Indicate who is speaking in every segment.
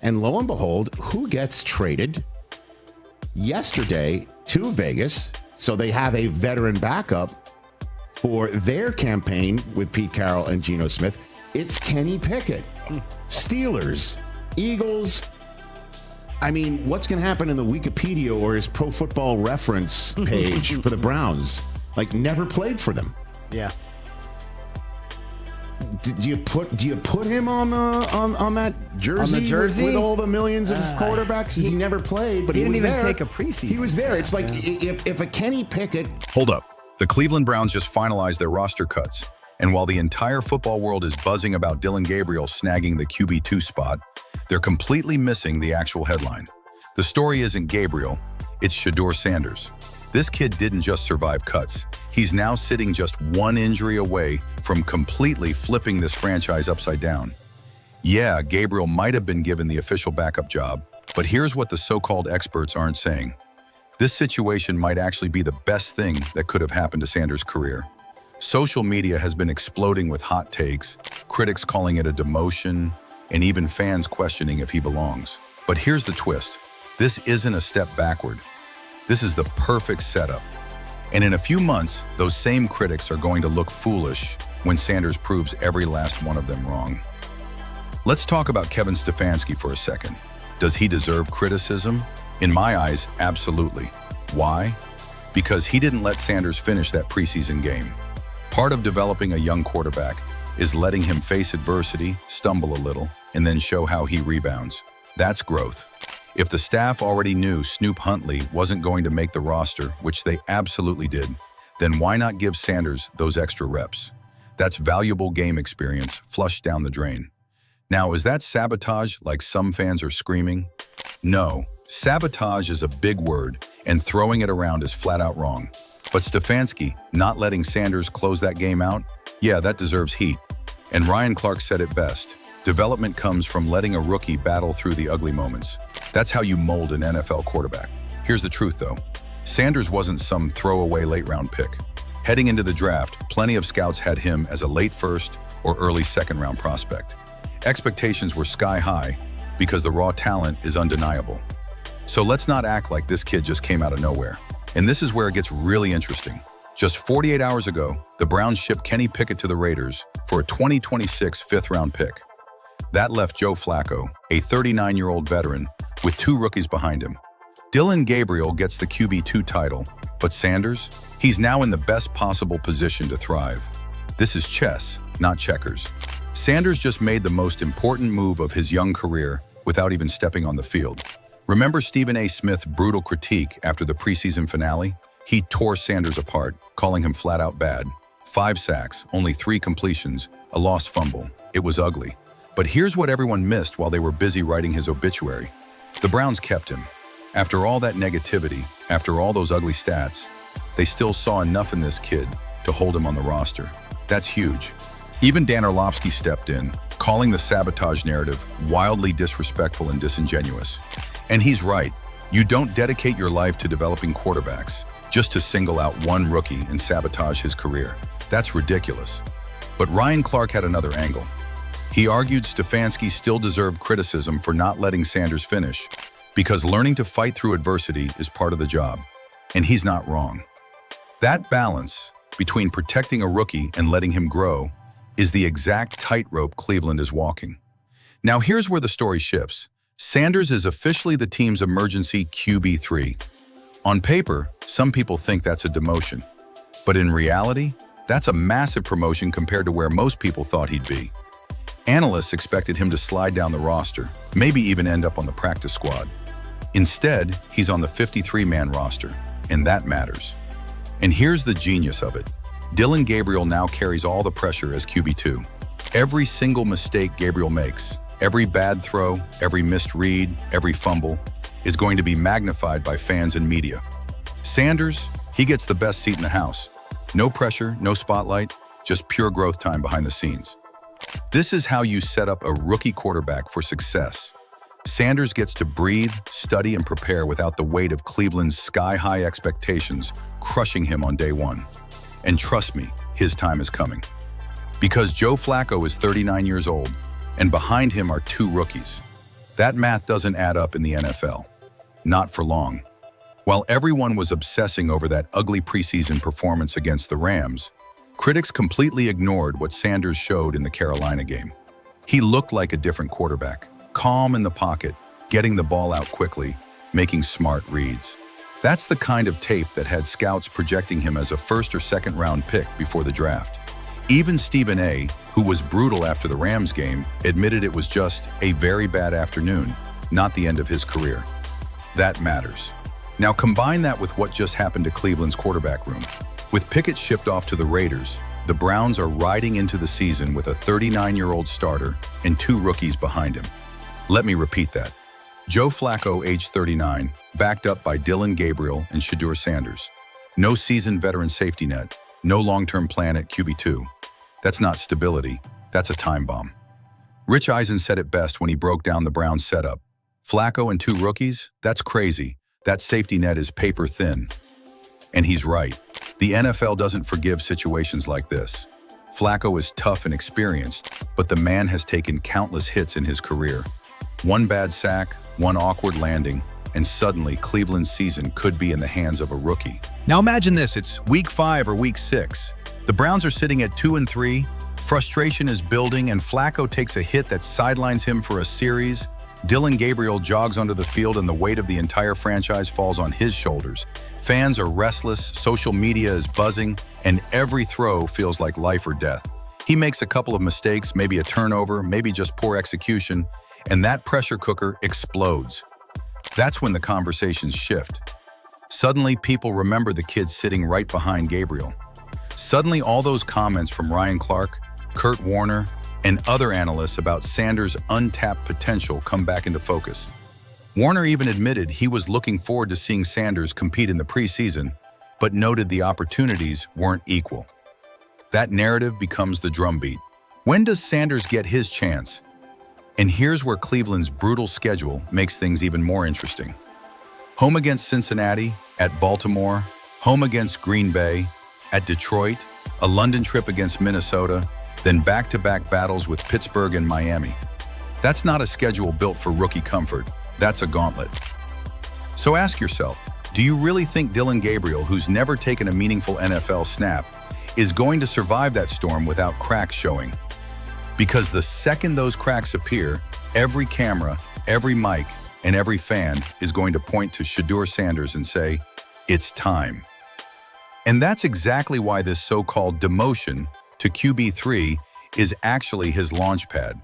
Speaker 1: And lo and behold, who gets traded yesterday to Vegas? So they have a veteran backup for their campaign with Pete Carroll and Geno Smith. It's Kenny Pickett. Steelers, Eagles. I mean, what's going to happen in the Wikipedia or his Pro Football Reference page for the Browns? Like, never played for them.
Speaker 2: Yeah.
Speaker 1: Do you put him on that jersey?
Speaker 2: On the jersey
Speaker 1: with all the millions of quarterbacks? He never played, but he
Speaker 2: didn't
Speaker 1: was
Speaker 2: even
Speaker 1: there.
Speaker 2: take a preseason.
Speaker 1: He was there. It's like if a Kenny Pickett.
Speaker 3: Hold up. The Cleveland Browns just finalized their roster cuts. And while the entire football world is buzzing about Dylan Gabriel snagging the QB2 spot, they're completely missing the actual headline. The story isn't Gabriel, it's Shedeur Sanders. This kid didn't just survive cuts. He's now sitting just one injury away from completely flipping this franchise upside down. Yeah, Gabriel might have been given the official backup job, but here's what the so-called experts aren't saying. This situation might actually be the best thing that could have happened to Sanders' career. Social media has been exploding with hot takes, critics calling it a demotion, and even fans questioning if he belongs. But here's the twist. This isn't a step backward. This is the perfect setup. And in a few months, those same critics are going to look foolish when Sanders proves every last one of them wrong. Let's talk about Kevin Stefanski for a second. Does he deserve criticism? In my eyes, absolutely. Why? Because he didn't let Sanders finish that preseason game. Part of developing a young quarterback is letting him face adversity, stumble a little, and then show how he rebounds. That's growth. If the staff already knew Snoop Huntley wasn't going to make the roster, which they absolutely did, then why not give Sanders those extra reps? That's valuable game experience flushed down the drain. Now, is that sabotage like some fans are screaming? No, sabotage is a big word, and throwing it around is flat out wrong. But Stefanski not letting Sanders close that game out, yeah, that deserves heat. And Ryan Clark said it best. Development comes from letting a rookie battle through the ugly moments. That's how you mold an NFL quarterback. Here's the truth, though. Sanders wasn't some throwaway late-round pick. Heading into the draft, plenty of scouts had him as a late first or early second-round prospect. Expectations were sky-high because the raw talent is undeniable. So let's not act like this kid just came out of nowhere. And this is where it gets really interesting. Just 48 hours ago, the Browns shipped Kenny Pickett to the Raiders for a 2026 fifth-round pick. That left Joe Flacco, a 39-year-old veteran, with two rookies behind him. Dylan Gabriel gets the QB2 title, but Sanders? He's now in the best possible position to thrive. This is chess, not checkers. Sanders just made the most important move of his young career without even stepping on the field. Remember Stephen A. Smith's brutal critique after the preseason finale? He tore Sanders apart, calling him flat out bad. 5 sacks, only 3 completions, a lost fumble. It was ugly. But here's what everyone missed while they were busy writing his obituary. The Browns kept him. After all that negativity, after all those ugly stats, they still saw enough in this kid to hold him on the roster. That's huge. Even Dan Orlovsky stepped in, calling the sabotage narrative wildly disrespectful and disingenuous. And he's right. You don't dedicate your life to developing quarterbacks just to single out one rookie and sabotage his career. That's ridiculous. But Ryan Clark had another angle. He argued Stefanski still deserved criticism for not letting Sanders finish, because learning to fight through adversity is part of the job. And he's not wrong. That balance between protecting a rookie and letting him grow is the exact tightrope Cleveland is walking. Now here's where the story shifts. Sanders is officially the team's emergency QB3. On paper, some people think that's a demotion. But in reality, that's a massive promotion compared to where most people thought he'd be. Analysts expected him to slide down the roster, maybe even end up on the practice squad. Instead, he's on the 53-man roster, and that matters. And here's the genius of it. Dylan Gabriel now carries all the pressure as QB2. Every single mistake Gabriel makes, every bad throw, every missed read, every fumble, is going to be magnified by fans and media. Sanders, he gets the best seat in the house. No pressure, no spotlight, just pure growth time behind the scenes. This is how you set up a rookie quarterback for success. Sanders gets to breathe, study, and prepare without the weight of Cleveland's sky-high expectations crushing him on day one. And trust me, his time is coming. Because Joe Flacco is 39 years old, and behind him are 2 rookies. That math doesn't add up in the NFL. Not for long. While everyone was obsessing over that ugly preseason performance against the Rams, critics completely ignored what Sanders showed in the Carolina game. He looked like a different quarterback, calm in the pocket, getting the ball out quickly, making smart reads. That's the kind of tape that had scouts projecting him as a first or second round pick before the draft. Even Stephen A., who was brutal after the Rams game, admitted it was just a very bad afternoon, not the end of his career. That matters. Now combine that with what just happened to Cleveland's quarterback room. With Pickett shipped off to the Raiders, the Browns are riding into the season with a 39-year-old starter and 2 rookies behind him. Let me repeat that. Joe Flacco, age 39, backed up by Dylan Gabriel and Shedeur Sanders. No seasoned veteran safety net, no long-term plan at QB2. That's not stability, that's a time bomb. Rich Eisen said it best when he broke down the Browns setup. Flacco and 2 rookies? That's crazy. That safety net is paper thin. And he's right. The NFL doesn't forgive situations like this. Flacco is tough and experienced, but the man has taken countless hits in his career. One bad sack, one awkward landing, and suddenly Cleveland's season could be in the hands of a rookie. Now imagine this, it's week 5 or week 6. The Browns are sitting at 2-3, frustration is building, and Flacco takes a hit that sidelines him for a series. Dylan Gabriel jogs onto the field and the weight of the entire franchise falls on his shoulders. Fans are restless, social media is buzzing, and every throw feels like life or death. He makes a couple of mistakes, maybe a turnover, maybe just poor execution, and that pressure cooker explodes. That's when the conversations shift. Suddenly, people remember the kid sitting right behind Gabriel. Suddenly, all those comments from Ryan Clark, Kurt Warner, and other analysts about Sanders' untapped potential come back into focus. Warner even admitted he was looking forward to seeing Sanders compete in the preseason, but noted the opportunities weren't equal. That narrative becomes the drumbeat. When does Sanders get his chance? And here's where Cleveland's brutal schedule makes things even more interesting. Home against Cincinnati, at Baltimore, home against Green Bay, at Detroit, a London trip against Minnesota, then back-to-back battles with Pittsburgh and Miami. That's not a schedule built for rookie comfort, that's a gauntlet. So ask yourself, do you really think Dylan Gabriel, who's never taken a meaningful NFL snap, is going to survive that storm without cracks showing? Because the second those cracks appear, every camera, every mic, and every fan is going to point to Shedeur Sanders and say, it's time. And that's exactly why this so-called demotion to QB3 is actually his launchpad.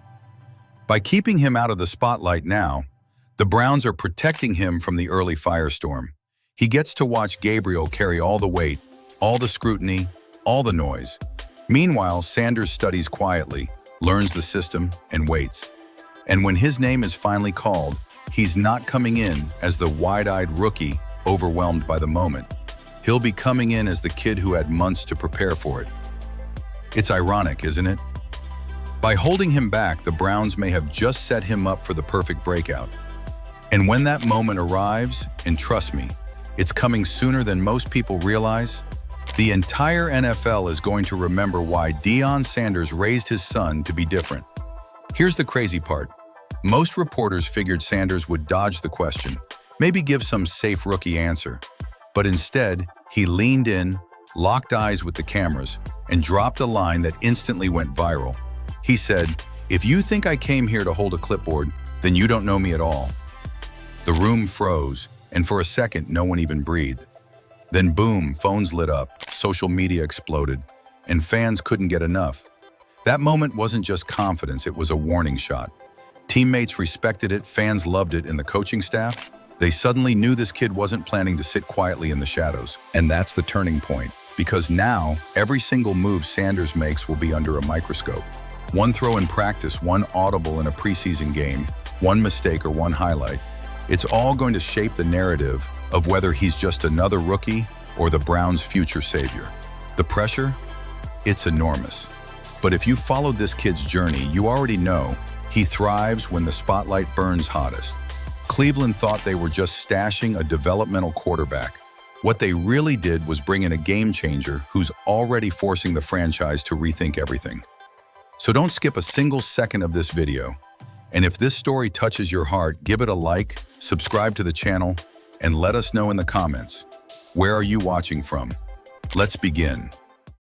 Speaker 3: By keeping him out of the spotlight now, the Browns are protecting him from the early firestorm. He gets to watch Gabriel carry all the weight, all the scrutiny, all the noise. Meanwhile, Sanders studies quietly, learns the system, and waits. And when his name is finally called, he's not coming in as the wide-eyed rookie overwhelmed by the moment. He'll be coming in as the kid who had months to prepare for it. It's ironic, isn't it? By holding him back, the Browns may have just set him up for the perfect breakout. And when that moment arrives, and trust me, it's coming sooner than most people realize, the entire NFL is going to remember why Deion Sanders raised his son to be different. Here's the crazy part. Most reporters figured Sanders would dodge the question, maybe give some safe rookie answer. But instead, he leaned in, locked eyes with the cameras, and dropped a line that instantly went viral. He said, "If you think I came here to hold a clipboard, then you don't know me at all." The room froze, and for a second, no one even breathed. Then boom, phones lit up, social media exploded, and fans couldn't get enough. That moment wasn't just confidence, it was a warning shot. Teammates respected it, fans loved it, and the coaching staff? They suddenly knew this kid wasn't planning to sit quietly in the shadows. And that's the turning point, because now every single move Sanders makes will be under a microscope. One throw in practice, one audible in a preseason game, one mistake or one highlight. It's all going to shape the narrative of whether he's just another rookie or the Browns' future savior. The pressure? It's enormous. But if you followed this kid's journey, you already know he thrives when the spotlight burns hottest. Cleveland thought they were just stashing a developmental quarterback. What they really did was bring in a game changer who's already forcing the franchise to rethink everything. So don't skip a single second of this video. And if this story touches your heart, give it a like, subscribe to the channel, and let us know in the comments. Where are you watching from? Let's begin.